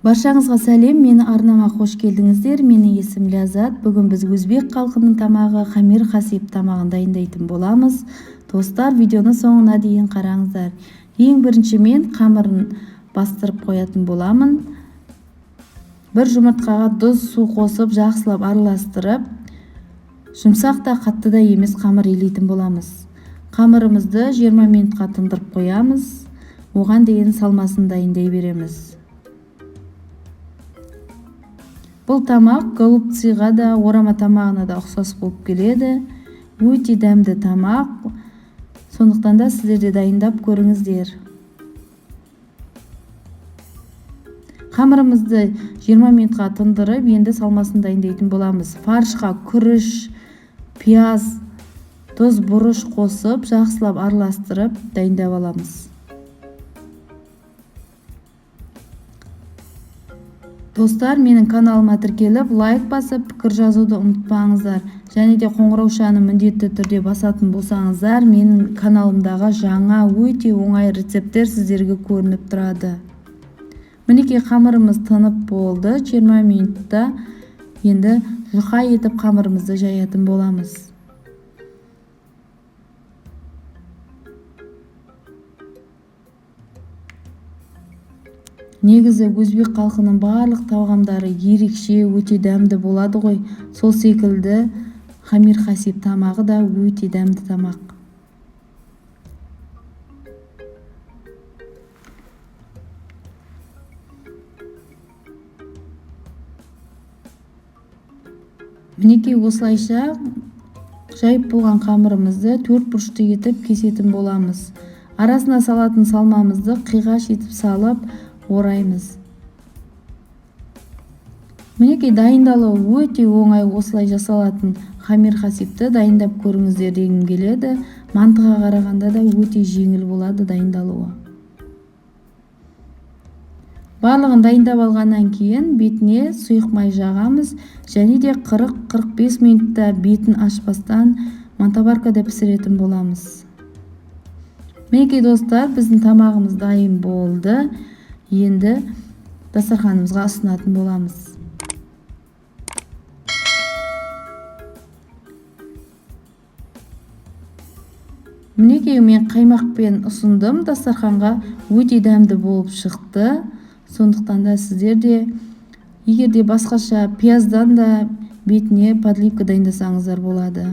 Баршаңызға сәлем, мені арнама қош келдіңіздер. Менің есім Ляззат. Бүгін біз өзбек халқының тамағы хамир хасиб тамағын дайындайтын боламыз. Достар, видеоны соңына дейін қараңыздар. Ең бірінші мен қамырын бастырып қоятын боламын. Бір жұмыртқаға тұз, су қосып, жақсылап араластырып, жұмсақ та қатты да емес қамыр илейтін боламыз. Қамырымызды 20 минутқа тындырып қоямыз. Оған дейін салмасын дайындай береміз. Бұл тамақ голубцыға да, орама тамағына да ұқсас болып келеді. Өте дәмді тамақ. Сондықтан да сіздер де дайындап көріңіздер. Қамырымызды 20 минутқа тындырып, енді салмасын дайындайтын боламыз. Фаршқа күріш, пияз, тұз, бұрыш қосып, жақсылап араластырып дайындап аламыз. Достар, менің каналыма тіркеліп, лайк басып, пікір жазуды ұмытпаңыздар. Және де қоңыраушаны міндетті түрде басатын болсаңыздар, менің каналымдағы жаңа өте оңай рецепттер сіздерге көрініп тұрады. Мінекей қамырымыз тынып болды. 20 минутта енді жұқа етіп қамырымызды жаятын боламыз. Негізі өзбек халқының барлық тағамдары ерекше, өте дәмді болады ғой. Сол секілді хамир хасиб тамағы да өте дәмді тамақ. Мінекей осылайша жайып болған қамырымызды 4 бұрышты етіп кесетін боламыз. Арасына салатын салмамызды қиғаш етіп салып ораймыз. Мінекей дайындалуы өте оңай, осылай жасалатын хамир хасибті дайындап көріңіздер дегім келеді. Мантыға қарағанда да өте жеңіл болады дайындалуы. Барлығын дайындап алғаннан кейін бетіне сұйық май жағамыз, және де 40-45 минутта бетін ашпастан мантабаркада пісіретін боламыз. Мінекей достар, біздің тамағымыз дайын болды. Енді дастарханымызға ұсынатын боламыз. Мінекей мен қаймақпен ұсындым. Дастарханға өте дәмді болып шықты. Сондықтан да сіздер де, егер де басқаша пияздан да бетіне подливка дайындасаңыздар болады.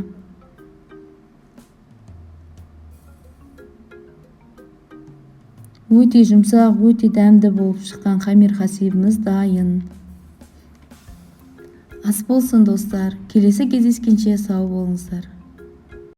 Өте жұмсақ, өте дәмді болып шыққан хамир хасибіміз дайын. Ас болсын достар. Келесі кездескенше сау болыңыздар.